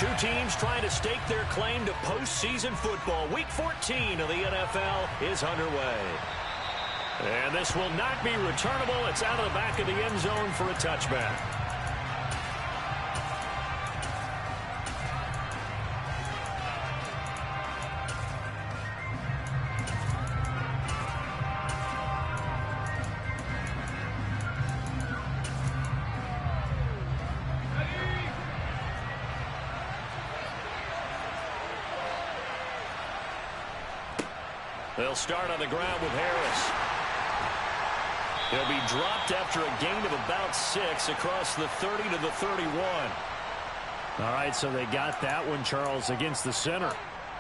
Two teams trying to stake their claim to postseason football. Week 14 of the NFL is underway. And this will not be returnable. It's out of the back of the end zone for a touchback. They'll start on the ground with Harris. He'll be dropped after a gain of about 6 across the 30 to the 31. All right, so they got that one, Charles, against the center.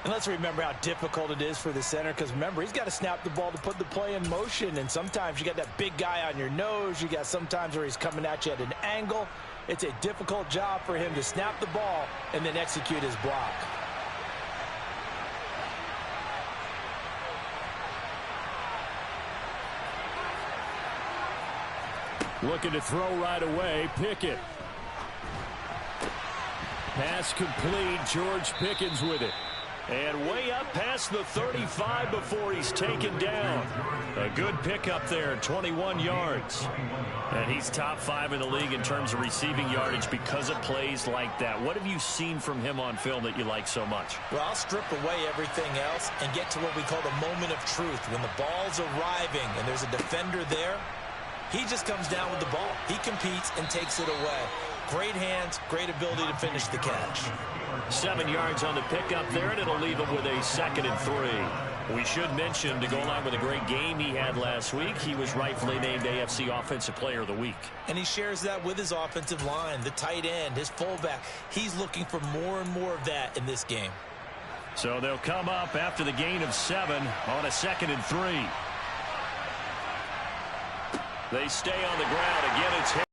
And let's remember how difficult it is for the center, because remember, he's got to snap the ball to put the play in motion, and sometimes you got that big guy on your nose. You got sometimes where he's coming at you at an angle. It's a difficult job for him to snap the ball and then execute his block. Looking to throw right away, Pickett. Pass complete, George Pickens with it. And way up past the 35 before he's taken down. A good pickup there, 21 yards. And he's top 5 in the league in terms of receiving yardage because of plays like that. What have you seen from him on film that you like so much? Well, I'll strip away everything else and get to what we call the moment of truth. When the ball's arriving and there's a defender there, he just comes down with the ball. He competes and takes it away. Great hands, great ability to finish the catch. 7 yards on the pickup there, and it'll leave him with a 2nd and 3. We should mention, to go along with a great game he had last week, he was rightfully named AFC Offensive Player of the Week. And he shares that with his offensive line, the tight end, his fullback. He's looking for more and more of that in this game. So they'll come up after the gain of 7 on a 2nd and 3. They stay on the ground. Again, it's hit.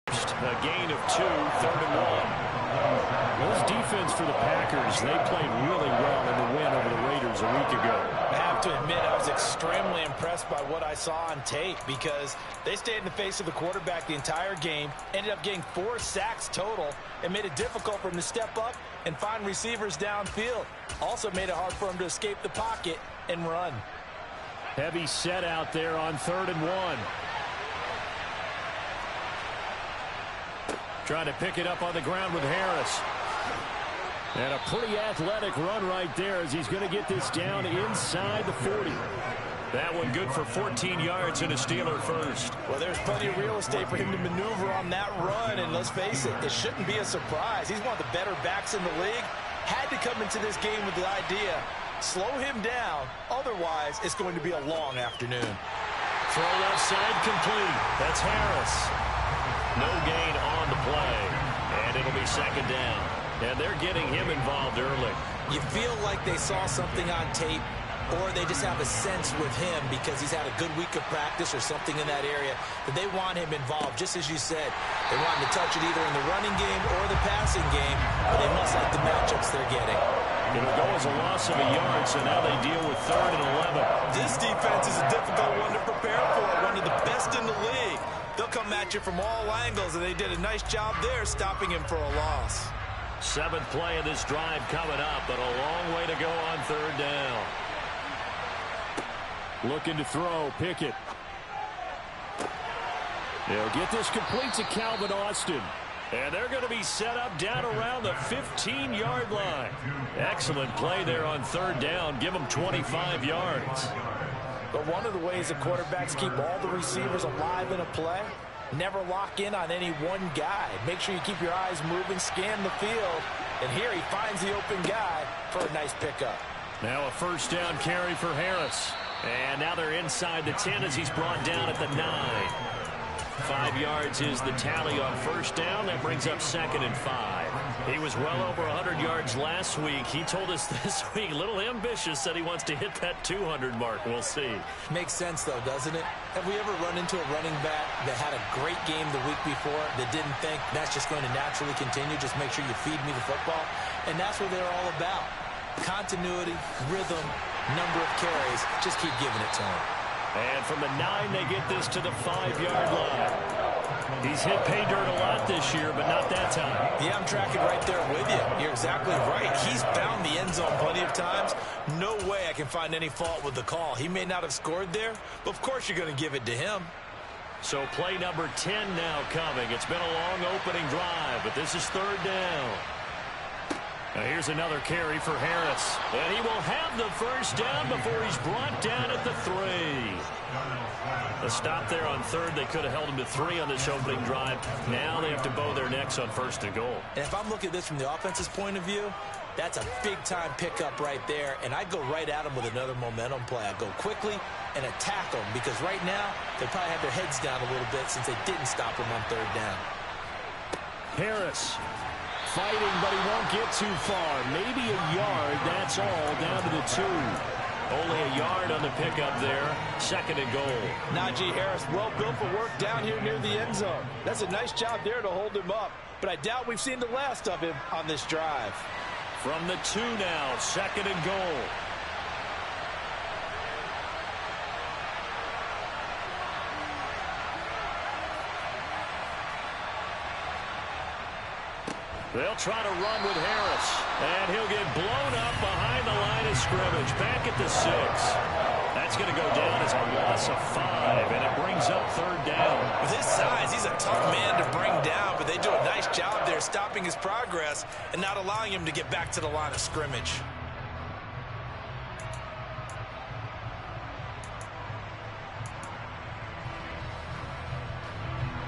A gain of 2, 3rd and 1. This defense for the Packers, they played really well in the win over the Raiders a week ago. I have to admit, I was extremely impressed by what I saw on tape, because they stayed in the face of the quarterback the entire game, ended up getting 4 sacks total, and made it difficult for him to step up and find receivers downfield. Also made it hard for him to escape the pocket and run. Heavy set out there on 3rd and 1. Trying to pick it up on the ground with Harris. And a pretty athletic run right there as he's going to get this down inside the 40. That one good for 14 yards and a Steeler first. Well, there's plenty of real estate for him to maneuver on that run, and let's face it, it shouldn't be a surprise. He's one of the better backs in the league. Had to come into this game with the idea, slow him down, otherwise it's going to be a long afternoon. Throw left side complete. That's Harris. No gain on the play, and it'll be 2nd down. And they're getting him involved early. You feel like they saw something on tape, or they just have a sense with him because he's had a good week of practice or something in that area that they want him involved, just as you said. They want him to touch it either in the running game or the passing game, but they must like the matchups they're getting. It'll go as a loss of a yard, so now they deal with 3rd and 11. This defense is a difficult one to prepare for, one of the best in the league. They'll come at you from all angles, and they did a nice job there stopping him for a loss. 7th play of this drive coming up, but a long way to go on 3rd down. Looking to throw, Pickett. They'll get this complete to Calvin Austin. And they're going to be set up down around the 15-yard line. Excellent play there on 3rd down. Give them 25 yards. But one of the ways that quarterbacks keep all the receivers alive in a play, never lock in on any one guy. Make sure you keep your eyes moving, scan the field. And here he finds the open guy for a nice pickup. Now a 1st down carry for Harris. And now they're inside the 10 as he's brought down at the 9. 5 yards is the tally on 1st down. That brings up 2nd and 5. He was well over 100 yards last week. He told us this week, a little ambitious, said he wants to hit that 200 mark. We'll see. Makes sense, though, doesn't it? Have we ever run into a running back that had a great game the week before that didn't think that's just going to naturally continue? Just make sure you feed me the football. And that's what they're all about. Continuity, rhythm, number of carries. Just keep giving it to them. And from the 9, they get this to the 5-yard line. He's hit pay dirt a lot this year, but not that time. Yeah, I'm tracking right there with you. You're exactly right. He's found the end zone plenty of times. No way I can find any fault with the call. He may not have scored there, but of course you're going to give it to him. So play number 10 now coming. It's been a long opening drive, but this is third down. Now here's another carry for Harris. And he will have the first down before he's brought down at the 3. The stop there on third. They could have held him to 3 on this opening drive. Now they have to bow their necks on first and goal. And if I'm looking at this from the offense's point of view, that's a big-time pickup right there. And I go right at him with another momentum play. I go quickly and attack them because right now they probably have their heads down a little bit since they didn't stop him on third down. Harris fighting, but he won't get too far. Maybe a yard. That's all. Down to the 2. Only a yard on the pickup there. Second and goal. Najee Harris, well built for work down here near the end zone. That's a nice job there to hold him up. But I doubt we've seen the last of him on this drive. From the 2 now, second and goal. They'll try to run with Harris. And he'll get blown up behind the line of scrimmage. Back at the 6. That's going to go down as a loss of 5. And it brings up third down. With his size, he's a tough man to bring down. But they do a nice job there stopping his progress and not allowing him to get back to the line of scrimmage.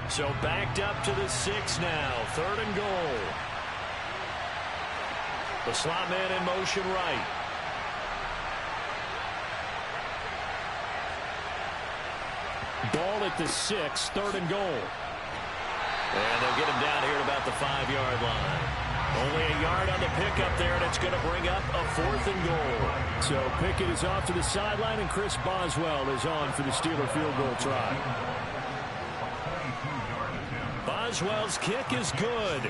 So backed up to the 6 now. Third and goal. The slot man in motion right. Ball at the 6, third and goal. And they'll get him down here at about the 5-yard line. Only a yard on the pickup there, and it's going to bring up a 4th and goal. So Pickett is off to the sideline, and Chris Boswell is on for the Steeler field goal try. Boswell's kick is good.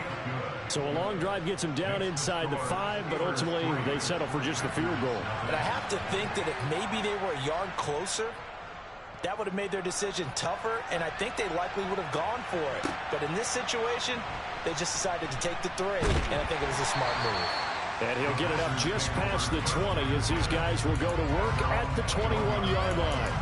So a long drive gets him down inside the 5, but ultimately they settle for just the field goal. But I have to think that if maybe they were a yard closer, that would have made their decision tougher, and I think they likely would have gone for it. But in this situation, they just decided to take the 3, and I think it was a smart move. And he'll get it up just past the 20 as these guys will go to work at the 21-yard line.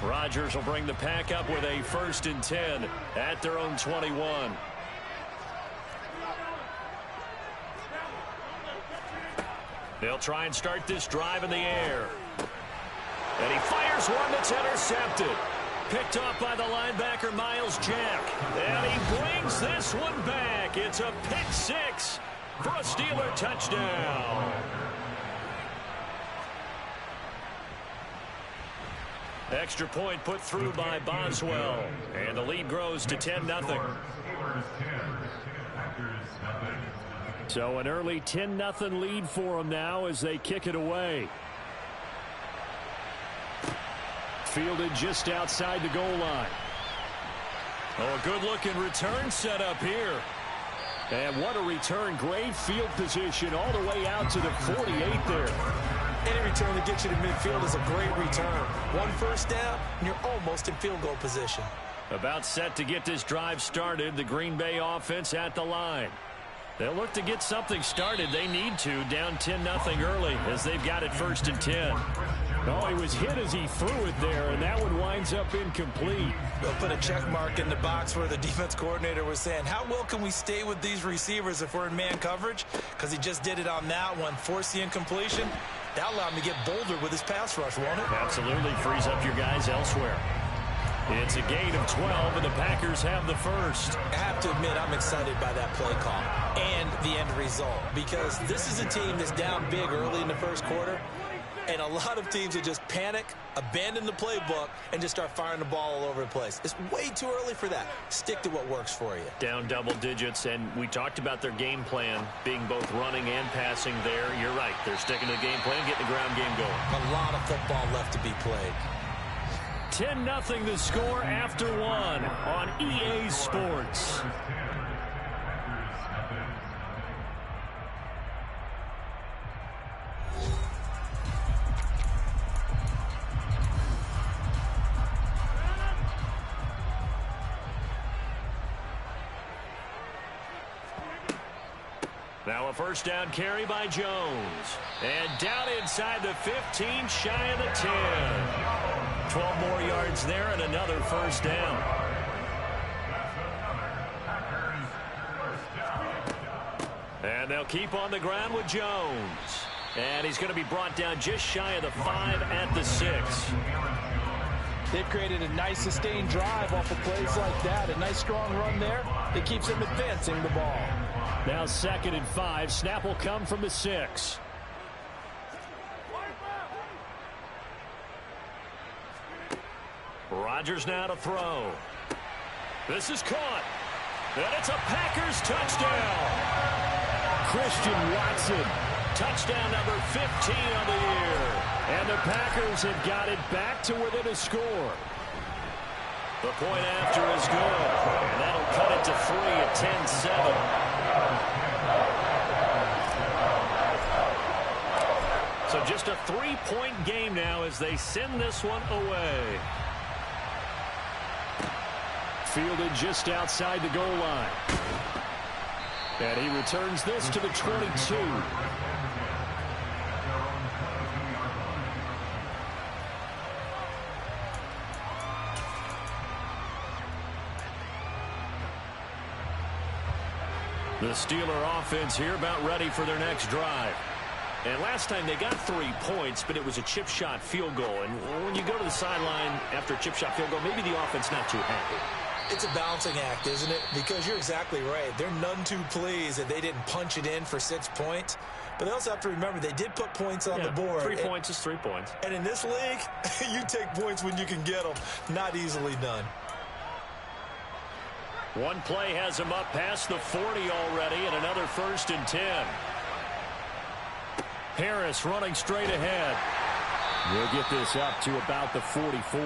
Rodgers will bring the pack up with a 1st and 10 at their own 21. They'll try and start this drive in the air. And he fires one that's intercepted. Picked off by the linebacker, Miles Jack. And he brings this one back. It's a pick 6 for a Steeler touchdown. Extra point put through by Boswell. And the lead grows to 10-0. So an early 10-0 lead for them now as they kick it away. Fielded just outside the goal line. Oh, a good-looking return set up here. And what a return. Great field position all the way out to the 48 there. Any return that gets you to midfield is a great return. 1 first down, and you're almost in field goal position. About set to get this drive started. The Green Bay offense at the line. They'll look to get something started. They need to. Down 10-0 early as they've got it 1st and 10. Oh, he was hit as he threw it there, and that one winds up incomplete. They'll put a check mark in the box where the defense coordinator was saying, how well can we stay with these receivers if we're in man coverage? Because he just did it on that one. Force the incompletion. That'll allow him to get bolder with his pass rush, won't it? Absolutely. Frees up your guys elsewhere. It's a gain of 12, and the Packers have the first. I have to admit, I'm excited by that play call and the end result, because this is a team that's down big early in the first quarter, and a lot of teams will just panic, abandon the playbook, and just start firing the ball all over the place. It's way too early for that. Stick to what works for you. Down double digits, and we talked about their game plan being both running and passing there. You're right. They're sticking to the game plan, getting the ground game going. A lot of football left to be played. 10-0 the score after 1 on EA Sports. Now a first down carry by Jones. And down inside the 15, shy of the 10. 12 more yards there and another first down. And they'll keep on the ground with Jones. And he's going to be brought down just shy of the 5 at the 6. They've created a nice sustained drive off of plays like that. A nice strong run there that keeps them advancing the ball. Now 2nd and 5. Snap will come from the 6. Rodgers now to throw. This is caught. And it's a Packers touchdown. Christian Watson. Touchdown number 15 on the year. And the Packers have got it back to within a score. The point after is good. And that'll cut it to 3 at 10-7. So just a 3-point game now as they send this one away. Fielded just outside the goal line. And he returns this to the 22. The Steeler offense here about ready for their next drive. And last time they got 3 points, but it was a chip shot field goal. And when you go to the sideline after a chip shot field goal, maybe the offense not too happy. It's a balancing act, isn't it? Because you're exactly right. They're none too pleased that they didn't punch it in for 6 points. But they also have to remember they did put points on the board. 3 points is 3 points. And in this league, you take points when you can get them. Not easily done. One play has him up past the 40 already, and another 1st and 10. Harris running straight ahead. We'll get this up to about the 44.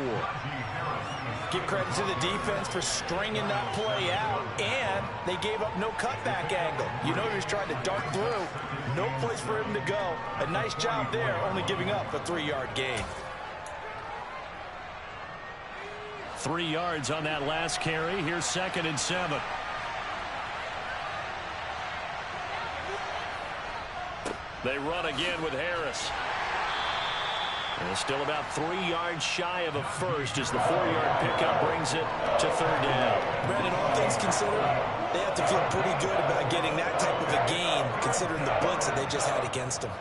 Give credit to the defense for stringing that play out, and they gave up no cutback angle. You know he was trying to dart through. No place for him to go. A nice job there, only giving up a 3-yard gain. 3 yards on that last carry. Here's 2nd and 7. They run again with Harris. And still about 3 yards shy of a first as the 4-yard pickup brings it to 3rd down. Brandon, all things considered, they have to feel pretty good about getting that type of a gain, considering the blitz that they just had against them.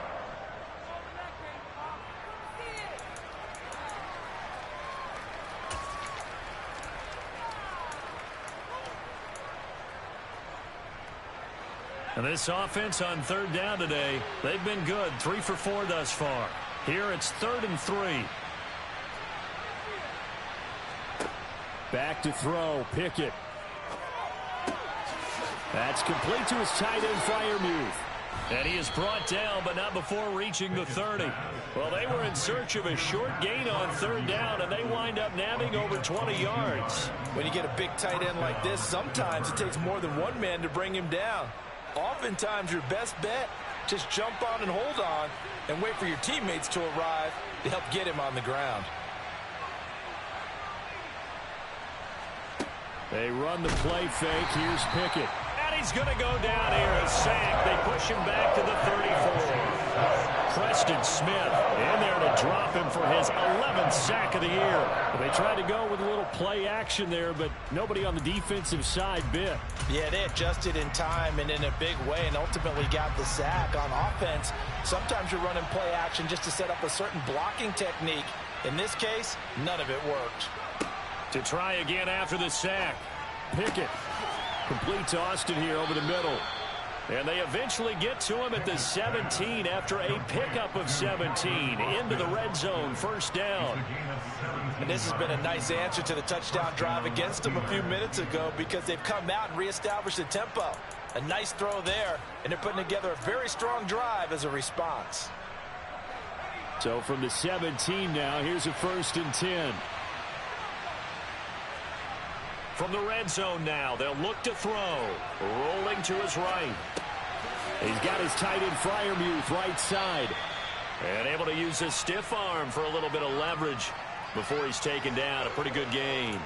And this offense on 3rd down today, they've been good. 3 for 4 thus far. Here it's 3rd and 3. Back to throw. Pickett. That's complete to his tight end, Freiermuth. And he is brought down, but not before reaching the 30. Well, they were in search of a short gain on 3rd down, and they wind up nabbing over 20 yards. When you get a big tight end like this, sometimes it takes more than one man to bring him down. Oftentimes, your best bet, just jump on and hold on and wait for your teammates to arrive to help get him on the ground. They run the play fake. Here's Pickett. And he's going to go down here. A sack. They push him back to the 34. Preston Smith in there to drop him for his 11th sack of the year. They tried to go with a little play action there, but nobody on the defensive side bit. Yeah, they adjusted in time and in a big way and ultimately got the sack. On offense, sometimes you're running play action just to set up a certain blocking technique. In this case, none of it worked. To try again after the sack. Pickett. Complete to Austin here over the middle. And they eventually get to him at the 17 after a pickup of 17 into the red zone, 1st down. And this has been a nice answer to the touchdown drive against them a few minutes ago because they've come out and reestablished the tempo. A nice throw there, and they're putting together a very strong drive as a response. So from the 17 now, here's a 1st and 10. From the red zone now, they'll look to throw. Rolling to his right. He's got his tight end Freiermuth right side. And able to use his stiff arm for a little bit of leverage before he's taken down. A pretty good gain.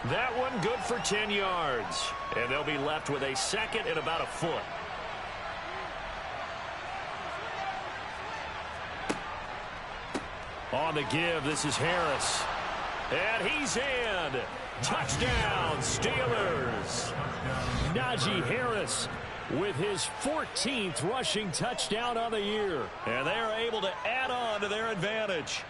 That one good for 10 yards. And they'll be left with a 2nd and about a foot. On the give, this is Harris. And he's in. Touchdown, Steelers. Najee Harris with his 14th rushing touchdown on the year. And they're able to add on to their advantage.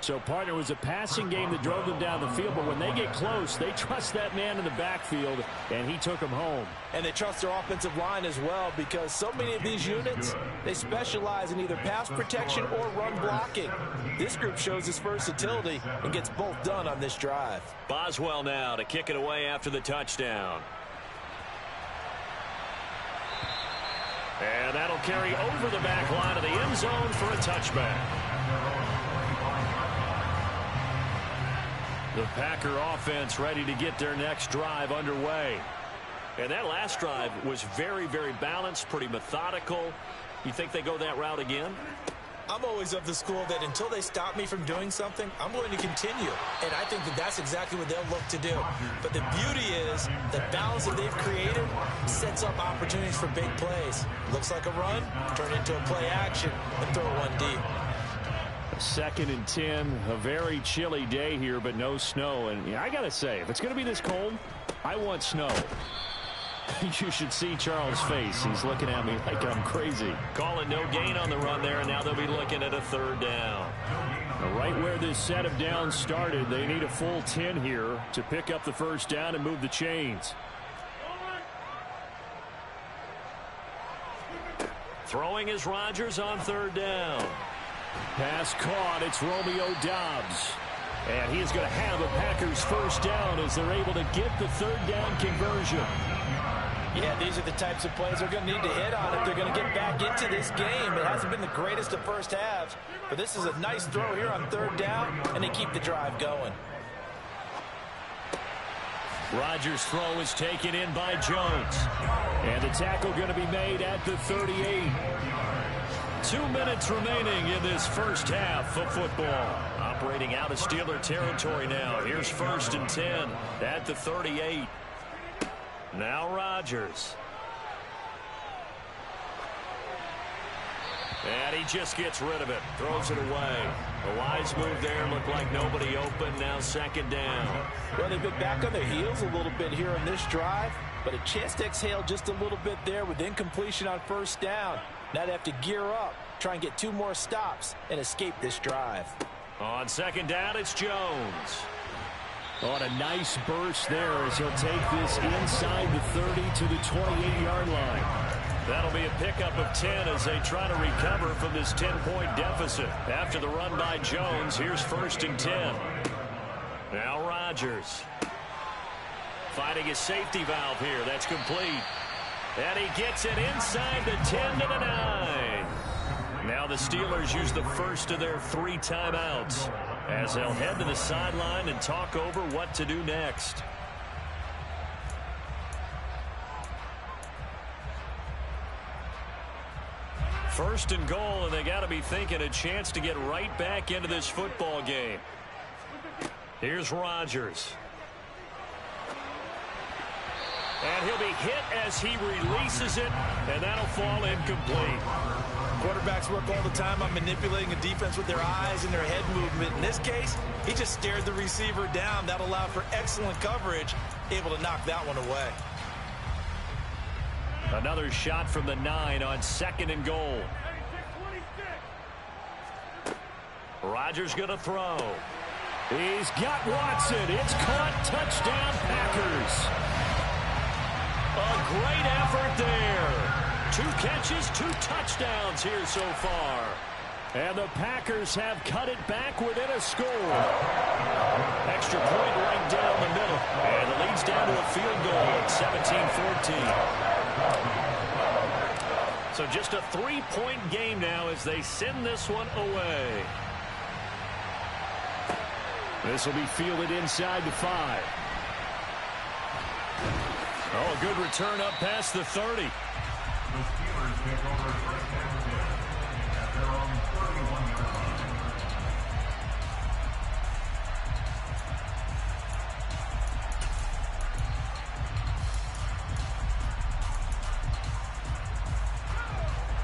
So, partner, it was a passing game that drove them down the field, but when they get close, they trust that man in the backfield, and he took them home. And they trust their offensive line as well, because so many of these units, they specialize in either pass protection or run blocking. This group shows its versatility and gets both done on this drive. Boswell now to kick it away after the touchdown. And that'll carry over the back line of the end zone for a touchback. The Packer offense ready to get their next drive underway. And that last drive was very, very balanced, pretty methodical. You think they go that route again? I'm always of the school that until they stop me from doing something, I'm going to continue. And I think that that's exactly what they'll look to do. But the beauty is the balance that they've created sets up opportunities for big plays. Looks like a run, turn into a play action, and throw one deep. 2nd and 10, a very chilly day here, but no snow. And yeah, I got to say, if it's going to be this cold, I want snow. You should see Charles' face. He's looking at me like I'm crazy. Calling no gain on the run there, and now they'll be looking at a 3rd down. Now, right where this set of downs started, they need a full 10 here to pick up the 1st down and move the chains. Throwing is Rodgers on 3rd down. Pass caught. It's Romeo Doubs. And he is going to have a Packers 1st down as they're able to get the 3rd down conversion. Yeah, these are the types of plays they're going to need to hit on if they're going to get back into this game. It hasn't been the greatest of first halves, but this is a nice throw here on 3rd down, and they keep the drive going. Rodgers' throw is taken in by Jones. And the tackle going to be made at the 38. 2 minutes remaining in this 1st half of football. Operating out of Steeler territory now. Here's 1st and 10 at the 38. Now Rodgers. And he just gets rid of it. Throws it away. A wise move there. Looked like nobody open. Now 2nd down. Well, they've been back on their heels a little bit here in this drive, but a chance to exhale just a little bit there with incompletion on 1st down. Now they have to gear up, try and get 2 more stops, and escape this drive. On 2nd down, it's Jones. On a nice burst there as he'll take this inside the 30 to the 28-yard line. That'll be a pickup of 10 as they try to recover from this 10-point deficit. After the run by Jones, here's 1st and 10. Now Rodgers. Finding his safety valve here. That's complete. And he gets it inside the 10 to the 9. Now the Steelers use the first of their 3 timeouts as they'll head to the sideline and talk over what to do next. First and goal, and they got to be thinking a chance to get right back into this football game. Here's Rodgers. And he'll be hit as he releases it, and that'll fall incomplete. Quarterbacks work all the time on manipulating a defense with their eyes and their head movement. In this case, he just stared the receiver down. That allowed for excellent coverage, able to knock that one away. Another shot from the 9 on 2nd and goal. Rodgers going to throw. He's got Watson. It's caught. Touchdown, Packers. A great effort there. 2 catches, 2 touchdowns here so far. And the Packers have cut it back within a score. Extra point right down the middle. And it leads down to a field goal at 17-14. So just a 3-point game now as they send this one away. This will be fielded inside the 5. Oh, a good return up past the 30. The Steelers take over 1st and 10 at their own 31-yard line.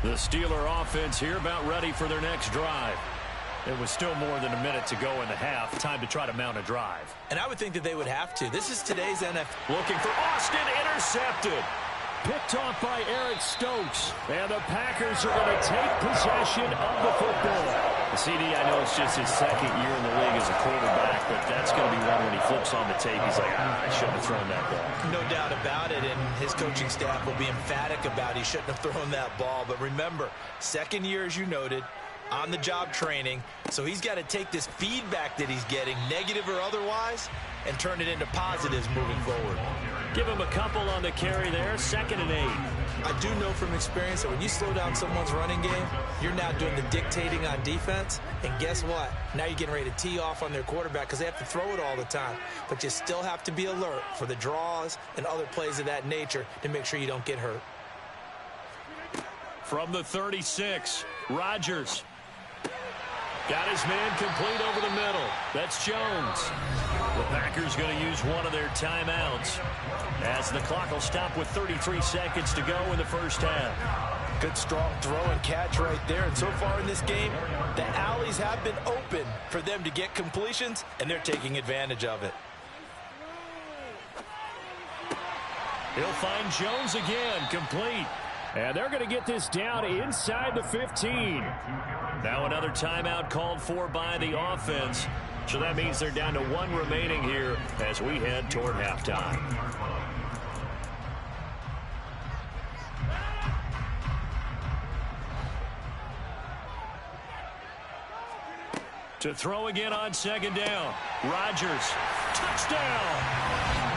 The Steeler offense here about ready for their next drive. It was still more than a minute to go in the half. Time to try to mount a drive. And I would think that they would have to. This is today's NFL. Looking for Austin, intercepted. Picked off by Eric Stokes. And the Packers are going to take possession of the football. The CD, I know it's just his second year in the league as a quarterback, but that's going to be one when he flips on the tape. He's like, I shouldn't have thrown that ball. No doubt about it, and his coaching staff will be emphatic about he shouldn't have thrown that ball. But remember, second year, as you noted, on-the-job training, so he's got to take this feedback that he's getting, negative or otherwise, and turn it into positives moving forward. Give him a couple on the carry there, 2nd and 8. I do know from experience that when you slow down someone's running game, you're now doing the dictating on defense, and guess what? Now you're getting ready to tee off on their quarterback because they have to throw it all the time. But you still have to be alert for the draws and other plays of that nature to make sure you don't get hurt. From the 36, Rodgers. Got his man complete over the middle. That's Jones. The Packers going to use one of their timeouts as the clock will stop with 33 seconds to go in the first half. Good strong throw and catch right there. And so far in this game, the alleys have been open for them to get completions, and they're taking advantage of it. He'll find Jones again, complete. And they're going to get this down inside the 15. Now another timeout called for by the offense. So that means they're down to 1 remaining here as we head toward halftime. To throw again on 2nd down. Rodgers. Touchdown!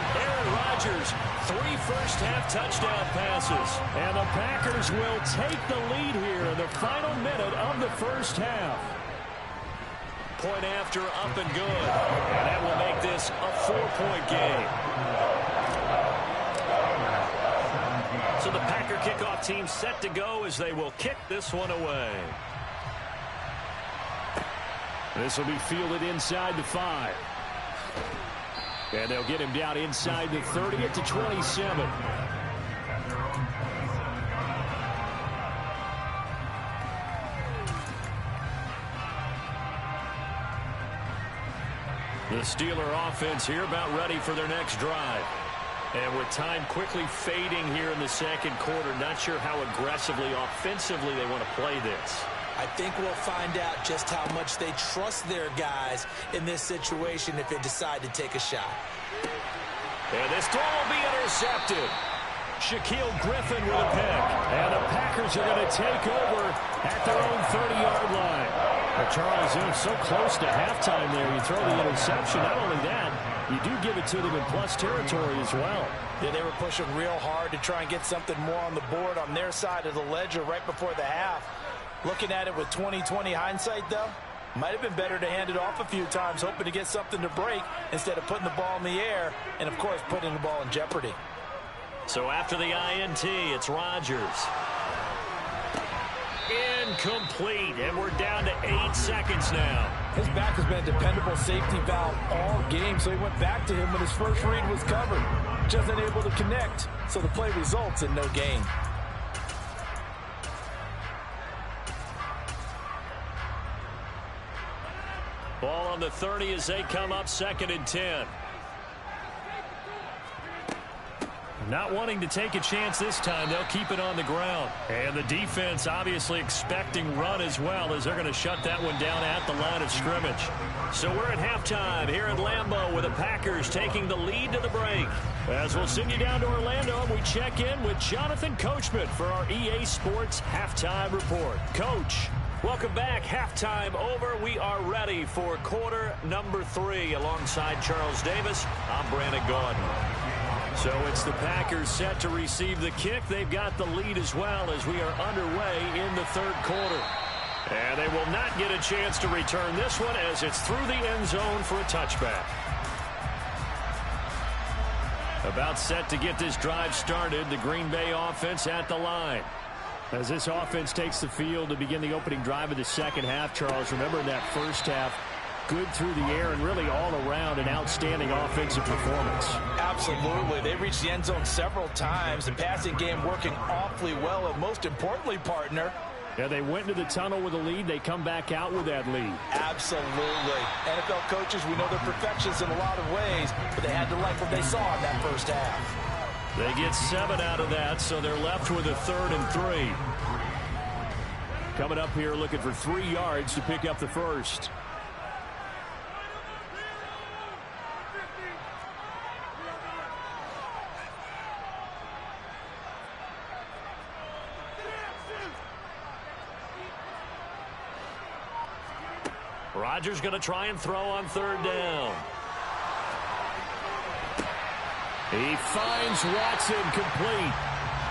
Aaron Rodgers, 3 first-half touchdown passes. And the Packers will take the lead here in the final minute of the first half. Point after, up and good. And that will make this a 4-point game. So the Packer kickoff team set to go as they will kick this one away. This will be fielded inside the 5. And they'll get him down inside the 30 at the 27. The Steeler offense here about ready for their next drive. And with time quickly fading here in the second quarter, not sure how aggressively, offensively they want to play this. I think we'll find out just how much they trust their guys in this situation if they decide to take a shot. And this throw will be intercepted. Shaquille Griffin with a pick. And the Packers are going to take over at their own 30-yard line. Well, Charles, they're so close to halftime there. You throw the interception. Not only that, you do give it to them in plus territory as well. Yeah, they were pushing real hard to try and get something more on the board on their side of the ledger right before the half. Looking at it with 20/20 hindsight, though, might have been better to hand it off a few times, hoping to get something to break instead of putting the ball in the air and, of course, putting the ball in jeopardy. So after the INT, it's Rodgers. Incomplete, and we're down to 8 seconds now. His back has been a dependable safety valve all game, so he went back to him when his first read was covered. Just unable to connect, so the play results in no gain. Ball on the 30 as they come up 2nd and 10. Not wanting to take a chance this time, they'll keep it on the ground. And the defense obviously expecting run as well, as they're going to shut that one down at the line of scrimmage. So we're at halftime here at Lambeau with the Packers taking the lead to the break. As we'll send you down to Orlando, and we check in with Jonathan Coachman for our EA Sports Halftime Report. Coach, welcome back. Halftime over. We are ready for quarter number 3 alongside Charles Davis. I'm Brandon Gordon. So it's the Packers set to receive the kick. They've got the lead as well as we are underway in the third quarter. And they will not get a chance to return this one as it's through the end zone for a touchback. About set to get this drive started, the Green Bay offense at the line. As this offense takes the field to begin the opening drive of the second half, Charles, remember in that first half, good through the air and really all around an outstanding offensive performance. Absolutely. They reached the end zone several times. The passing game working awfully well. And most importantly, partner, Yeah, they went into the tunnel with a lead. They come back out with that lead. Absolutely. NFL coaches, we know they're perfectionists in a lot of ways, but they had to like what they saw in that first half. They get 7 out of that, so they're left with a 3rd and 3. Coming up here looking for 3 yards to pick up the first. Rodgers going to try and throw on 3rd down. He finds Watson complete.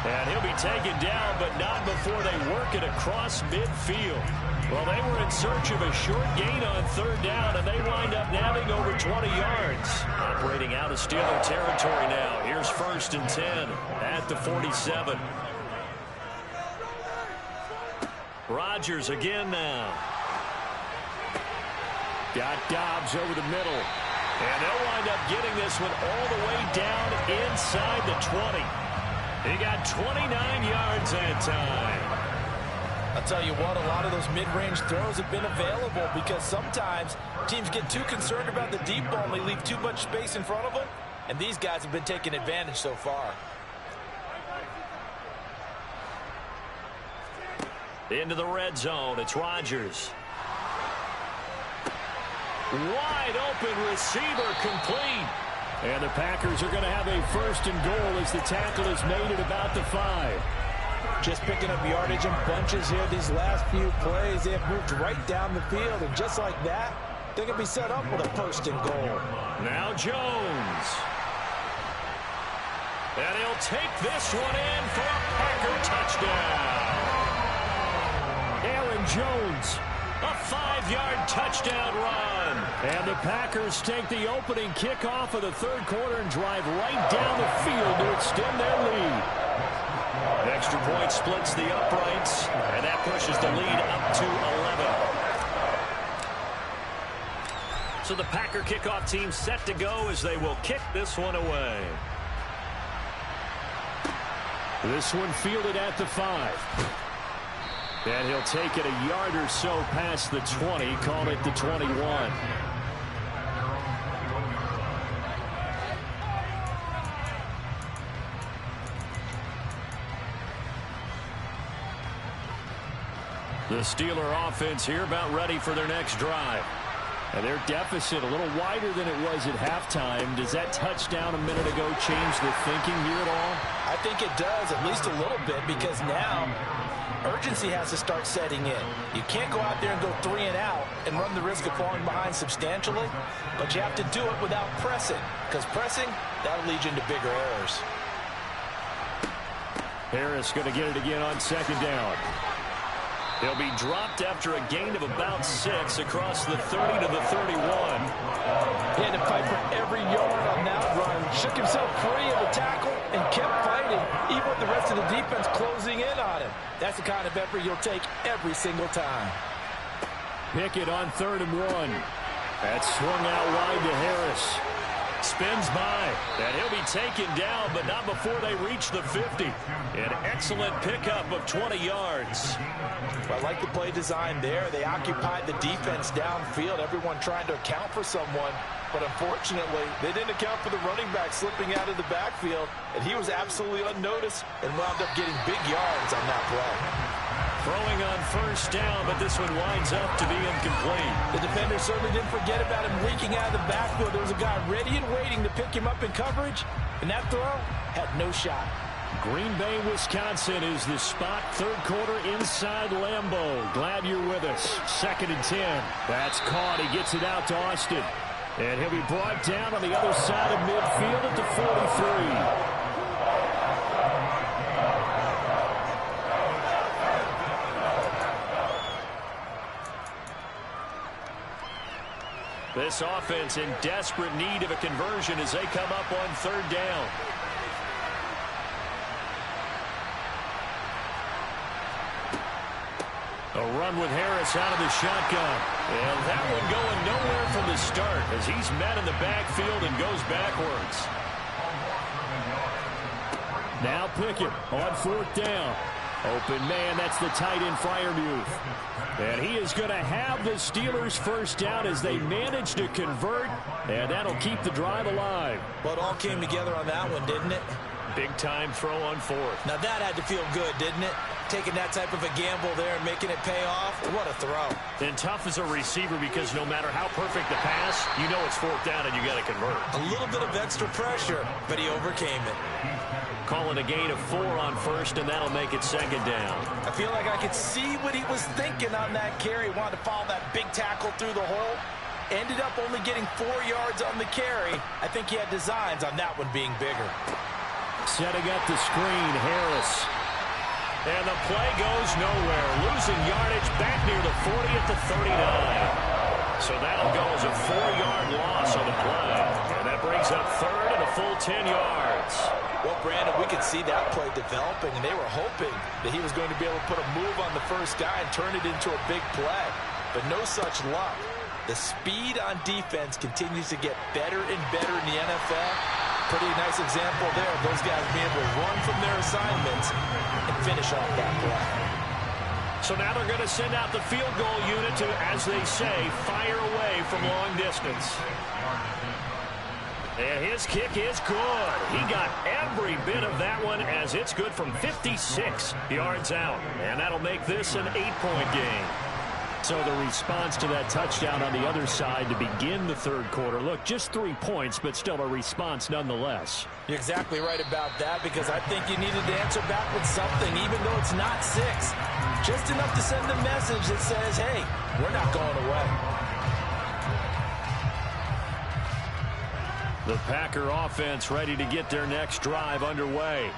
And he'll be taken down, but not before they work it across midfield. Well, they were in search of a short gain on 3rd down, and they wind up nabbing over 20 yards. Operating out of Steeler territory now. Here's 1st and 10 at the 47. Rodgers again now. Got Dobbs over the middle. And they'll wind up getting this one all the way down inside the 20. He got 29 yards that time. I'll tell you what, a lot of those mid-range throws have been available because sometimes teams get too concerned about the deep ball and they leave too much space in front of them. And these guys have been taking advantage so far. Into the red zone, it's Rodgers. Wide open receiver complete. And the Packers are going to have a 1st and goal as the tackle is made at about the 5. Just picking up yardage in bunches here these last few plays. They have moved right down the field, and just like that, they're going to be set up with a 1st and goal. Now Jones. And he'll take this one in for a Packer touchdown. Aaron Jones. A 5-yard touchdown run. And the Packers take the opening kickoff of the 3rd quarter and drive right down the field to extend their lead. Extra point splits the uprights, and that pushes the lead up to 11. So the Packer kickoff team set to go as they will kick this one away. This one fielded at the 5. And he'll take it a yard or so past the 20, call it the 21. The Steeler offense here about ready for their next drive. And their deficit a little wider than it was at halftime. Does that touchdown a minute ago change the thinking here at all? I think it does, at least a little bit, because now urgency has to start setting in. You can't go out there and go 3 and out and run the risk of falling behind substantially, but you have to do it without pressing, because pressing, that'll lead you into bigger errors. Harris going to get it again on 2nd down. He'll be dropped after a gain of about 6 across the 30 to the 31. He had to fight for every yard on that run. Shook himself free of the tackle and kept fighting, even with the rest of the defense closing in on him. That's the kind of effort you'll take every single time. Pickett on 3rd and 1. That's swung out wide to Harris. Spins by, and he'll be taken down, but not before they reach the 50. An excellent pickup of 20 yards. I like the play design there. They occupied the defense downfield, everyone trying to account for someone. But unfortunately, they didn't account for the running back slipping out of the backfield, and he was absolutely unnoticed and wound up getting big yards on that play. Throwing on 1st down, but this one winds up to be incomplete. The defender certainly didn't forget about him leaking out of the backfield. There was a guy ready and waiting to pick him up in coverage, and that throw had no shot. Green Bay, Wisconsin is the spot. 3rd quarter inside Lambeau. Glad you're with us. 2nd and 10. That's caught. He gets it out to Austin. And he'll be brought down on the other side of midfield at the 43. This offense in desperate need of a conversion as they come up on 3rd down. A run with Harris out of the shotgun. And that one going nowhere from the start as he's met in the backfield and goes backwards. Now Pickett on 4th down. Open man, that's the tight end Freiermuth. And he is going to have the Steelers first down as they manage to convert, and that'll keep the drive alive. Well, it all came together on that one, didn't it? Big-time throw on fourth. Now that had to feel good, didn't it? Taking that type of a gamble there and making it pay off. What a throw. And tough as a receiver because no matter how perfect the pass, you know it's fourth down and you got to convert. A little bit of extra pressure, but he overcame it. Calling a gain of 4 on first, and that'll make it second down. I feel like I could see what he was thinking on that carry. Wanted to follow that big tackle through the hole. Ended up only getting 4 yards on the carry. I think he had designs on that one being bigger. Setting up the screen, Harris. And the play goes nowhere. Losing yardage back near the 40 at the 39. So that'll go as a 4-yard loss on the play. And that brings up third and a full 10 yards. Well, Brandon, we could see that play developing, and they were hoping that he was going to be able to put a move on the first guy and turn it into a big play. But no such luck. The speed on defense continues to get better and better in the NFL. Pretty nice example there of those guys being able to run from their assignments and finish off that play. So now they're going to send out the field goal unit to, as they say, fire away from long distance. And his kick is good. He got every bit of that one as it's good from 56 yards out. And that'll make this an 8-point game. So the response to that touchdown on the other side to begin the third quarter. Look, just 3 points, but still a response nonetheless. You're exactly right about that, because I think you needed to answer back with something, even though it's not 6. Just enough to send a message that says, hey, we're not going away. The Packer offense ready to get their next drive underway.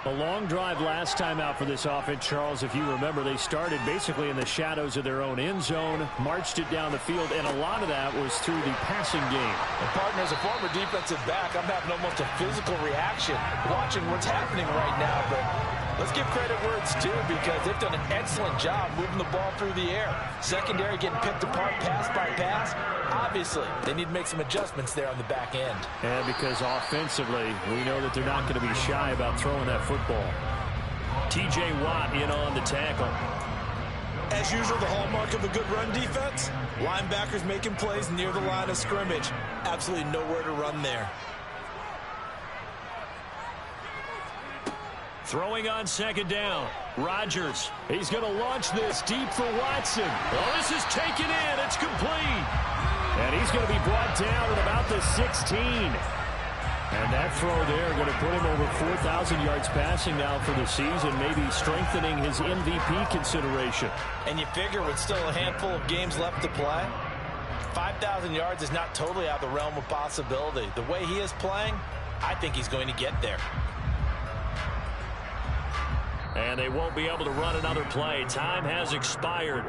A long drive last time out for this offense, Charles. If you remember, they started basically in the shadows of their own end zone, marched it down the field, and a lot of that was through the passing game. And partner, as a former defensive back, I'm having almost a physical reaction watching what's happening right now. But let's give credit where it's due, because they've done an excellent job moving the ball through the air. Secondary getting picked apart pass by pass. Obviously, they need to make some adjustments there on the back end. And because offensively, we know that they're not going to be shy about throwing that football. T.J. Watt in on the tackle. As usual, the hallmark of a good run defense, linebackers making plays near the line of scrimmage. Absolutely nowhere to run there. Throwing on second down. Rodgers. He's going to launch this deep for Watson. Well, this is taken in. It's complete. And he's going to be brought down at about the 16. And that throw there going to put him over 4,000 yards passing now for the season, maybe strengthening his MVP consideration. And you figure with still a handful of games left to play, 5,000 yards is not totally out of the realm of possibility. The way he is playing, I think he's going to get there. And they won't be able to run another play. Time has expired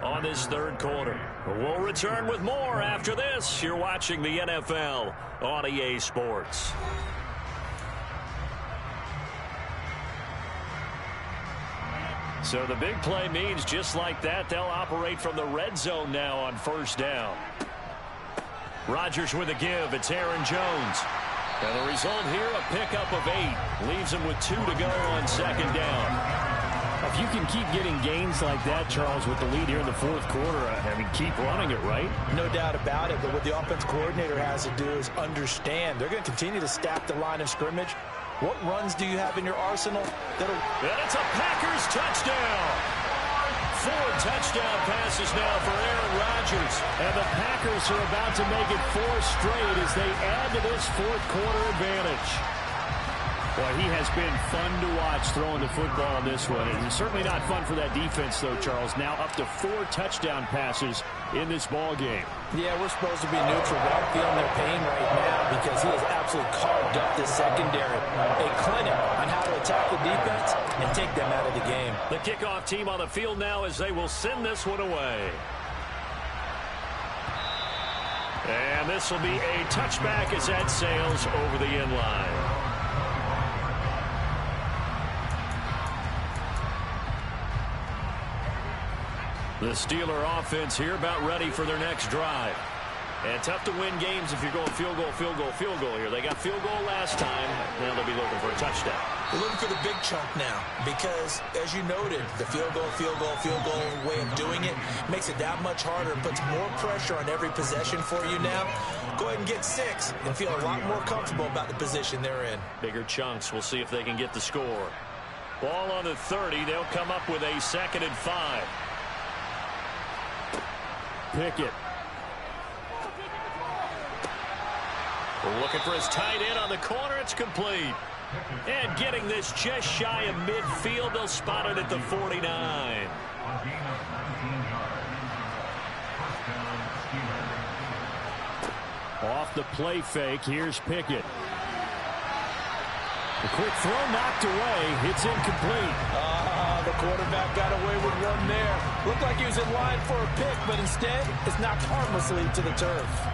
on this third quarter. We'll return with more after this. You're watching the NFL on EA Sports. So the big play means just like that, they'll operate from the red zone now on first down. Rodgers with a give. It's Aaron Jones. And the result here, a pickup of 8. Leaves him with 2 to go on second down. If you can keep getting gains like that, Charles, with the lead here in the fourth quarter, I mean, keep running it, right? No doubt about it, but what the offense coordinator has to do is understand. They're going to continue to stack the line of scrimmage. What runs do you have in your arsenal? And it's a Packers touchdown. 4 touchdown passes now for Aaron Rodgers. And the Packers are about to make it 4 straight as they add to this fourth quarter advantage. Boy, he has been fun to watch throwing the football in this one. And it's certainly not fun for that defense, though, Charles. Now up to 4 touchdown passes in this ball game. Yeah, we're supposed to be neutral, but I'm feeling their pain right now because he has absolutely carved up this secondary. A clinic on how to attack the defense and take them out of the game. The kickoff team on the field now as they will send this one away. And this will be a touchback as that sails over the end line. The Steeler offense here about ready for their next drive. And tough to win games if you're going field goal, field goal, field goal here. They got field goal last time. Now they'll be looking for a touchdown. We're looking for the big chunk now because, as you noted, the field goal way of doing it makes it that much harder and puts more pressure on every possession for you now. Go ahead and get 6 and feel a lot more comfortable about the position they're in. Bigger chunks. We'll see if they can get the score. Ball on the 30. They'll come up with a 2nd and 5. Pickett. Looking for his tight end on the corner. It's complete. And getting this just shy of midfield. They'll spot it at the 49. A gain of 19 yards. First down, Steelers. Off the play fake, here's Pickett. The quick throw knocked away. It's incomplete. The quarterback got away with one there. Looked like he was in line for a pick, but instead, it's knocked harmlessly to the turf.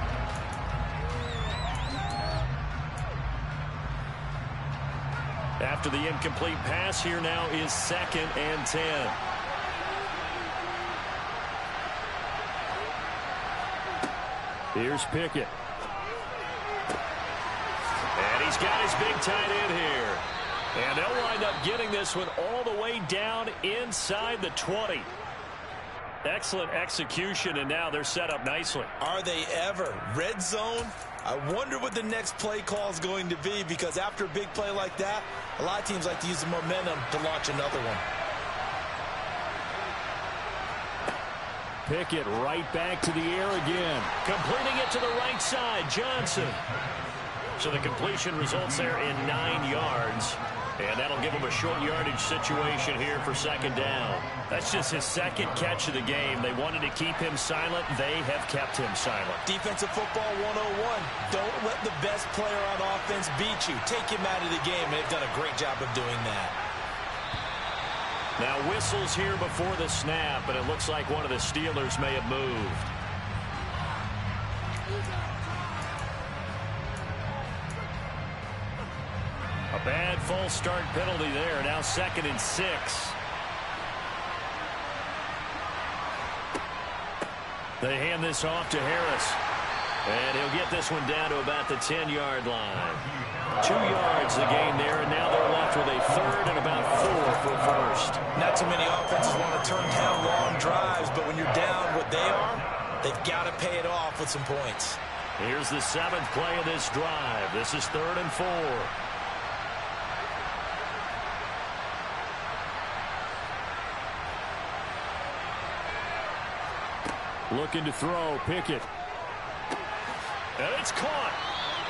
After the incomplete pass, here now is 2nd and 10. Here's Pickett. And he's got his big tight end here. And they'll wind up getting this one all the way down inside the 20. Excellent execution, and now they're set up nicely. Are they ever? Red zone? I wonder what the next play call is going to be, because after a big play like that, a lot of teams like to use the momentum to launch another one. Pickett right back to the air again. Completing it to the right side, Johnson. So the completion results there in 9 yards. And that'll give him a short yardage situation here for 2nd down. That's just his 2nd catch of the game. They wanted to keep him silent. They have kept him silent. Defensive football 101. Don't let the best player on offense beat you. Take him out of the game, and they've done a great job of doing that. Now whistles here before the snap, and it looks like one of the Steelers may have moved. A bad false start penalty there. Now 2nd and 6. They hand this off to Harris. And he'll get this one down to about the 10-yard line. 2 yards the gain there, and now they're left with a 3rd and about 4 for first. Not too many offenses want to turn down long drives, but when you're down what they are, they've got to pay it off with some points. Here's the 7th play of this drive. This is 3rd and 4. Looking to throw, Pickett. And it's caught.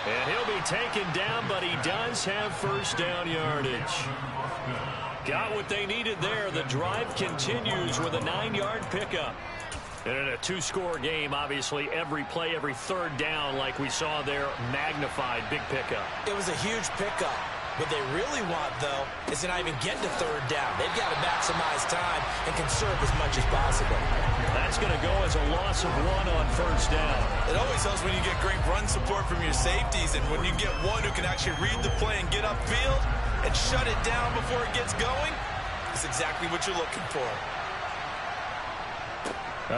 And he'll be taken down, but he does have first down yardage. Got what they needed there. The drive continues with a 9-yard pickup. And in a 2-score game, obviously, every play, every 3rd down, like we saw there, magnified, big pickup. It was a huge pickup. What they really want, though, is to not even get to 3rd down. They've got to maximize time and conserve as much as possible. That's going to go as a loss of 1 on first down. It always helps when you get great run support from your safeties, and when you get one who can actually read the play and get upfield and shut it down before it gets going, it's exactly what you're looking for.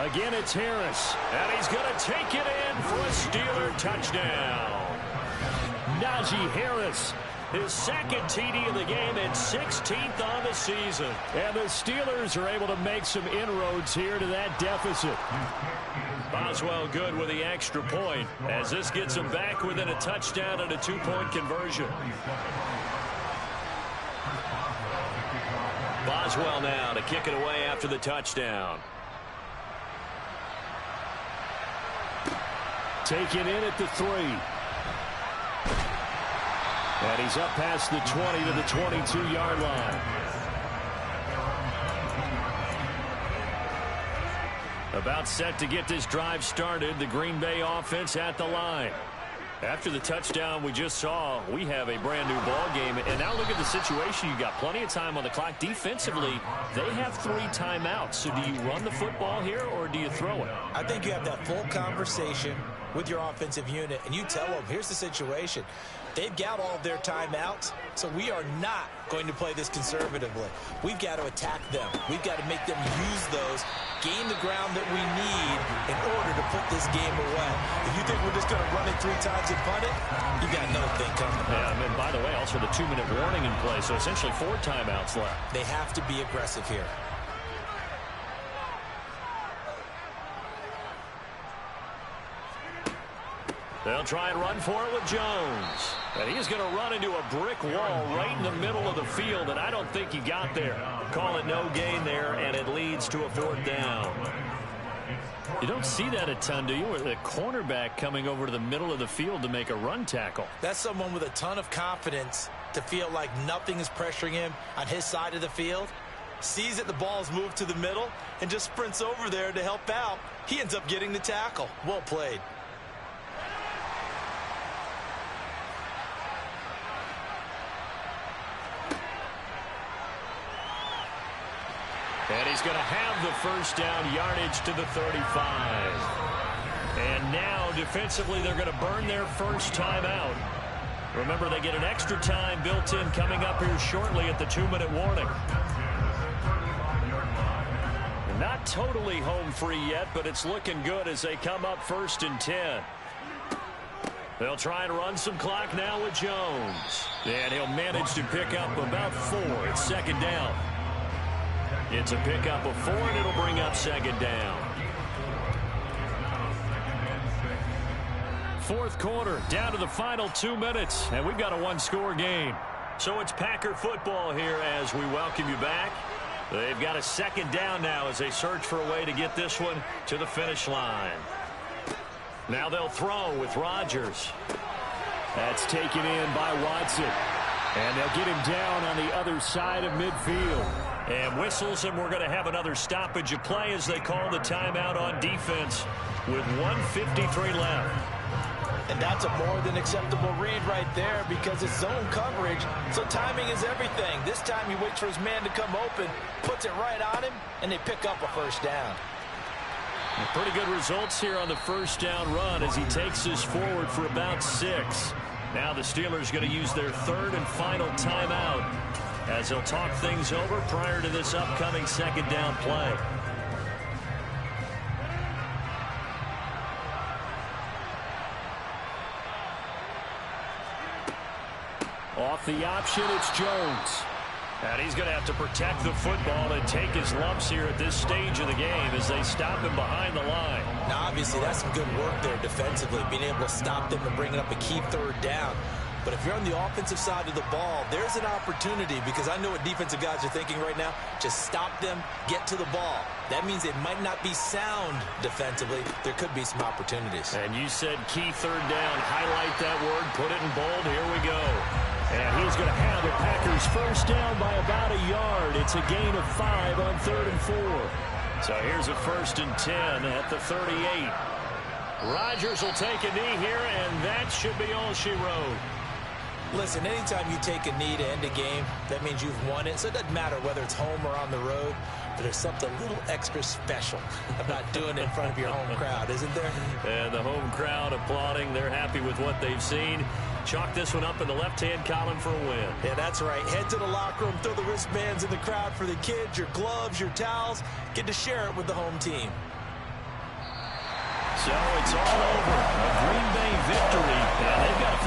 Again, it's Harris. And he's going to take it in for a Steeler touchdown. Najee Harris. His 2nd TD of the game and 16th on the season. And the Steelers are able to make some inroads here to that deficit. Boswell good with the extra point as this gets him back within a touchdown and a 2-point conversion. Boswell now to kick it away after the touchdown. Taken in at the 3. And he's up past the 20 to the 22-yard line. About set to get this drive started. The Green Bay offense at the line. After the touchdown we just saw, we have a brand new ball game. And now look at the situation. You got plenty of time on the clock. Defensively, they have 3 timeouts. So do you run the football here or do you throw it? I think you have that full conversation with your offensive unit, and you tell them, here's the situation. They've got all of their timeouts, so we are not going to play this conservatively. We've got to attack them. We've got to make them use those gain the ground that we need in order to put this game away. If you think we're just going to run it 3 times and punt it, you got another thing coming. Yeah, and by the way, also the 2-minute warning in play, so essentially 4 timeouts left. They have to be aggressive here. They'll try and run for it with Jones. And he's going to run into a brick wall right in the middle of the field, and I don't think he got there. Call it no gain there, and it leads to a 4th down. You don't see that a ton, do you? With a cornerback coming over to the middle of the field to make a run tackle. That's someone with a ton of confidence to feel like nothing is pressuring him on his side of the field. Sees that the ball's moved to the middle and just sprints over there to help out. He ends up getting the tackle. Well played. And he's going to have the 1st down, yardage to the 35. And now, defensively, they're going to burn their 1st time out. Remember, they get an extra time built in coming up here shortly at the 2-minute warning. Not totally home free yet, but it's looking good as they come up 1st and 10. They'll try and run some clock now with Jones. And he'll manage to pick up about 4. It's 2nd down. It's a pickup of 4, and it'll bring up 2nd down. 4th quarter, down to the final 2 minutes, and we've got a 1-score game. So it's Packer football here as we welcome you back. They've got a 2nd down now as they search for a way to get this one to the finish line. Now they'll throw with Rodgers. That's taken in by Watson. And they'll get him down on the other side of midfield. And whistles, and we're going to have another stoppage of play as they call the timeout on defense with 1:53 left. And that's a more than acceptable read right there because it's zone coverage, so timing is everything. This time he waits for his man to come open, puts it right on him, and they pick up a 1st down. And pretty good results here on the 1st down run as he takes this forward for about 6. Now the Steelers going to use their 3rd and final timeout as they'll talk things over prior to this upcoming 2nd down play. Off the option, it's Jones. And he's going to have to protect the football and take his lumps here at this stage of the game as they stop him behind the line. Now, obviously, that's some good work there defensively, being able to stop them and bringing up a key 3rd down. But if you're on the offensive side of the ball, there's an opportunity because I know what defensive guys are thinking right now. Just stop them, get to the ball. That means they might not be sound defensively. There could be some opportunities. And you said key 3rd down. Highlight that word. Put it in bold. Here we go. And he's going to have the Packers 1st down by about a yard. It's a gain of 5 on 3rd and 4. So here's a 1st and 10 at the 38. Rodgers will take a knee here, and that should be all she wrote. Listen, anytime you take a knee to end a game, that means you've won it. So it doesn't matter whether it's home or on the road, but there's something a little extra special about doing it in front of your home crowd, isn't there? And the home crowd applauding. They're happy with what they've seen. Chalk this one up in the left-hand column for a win. Yeah, that's right. Head to the locker room, throw the wristbands in the crowd for the kids, your gloves, your towels. Get to share it with the home team. So it's all over. A Green Bay victory. And they've got a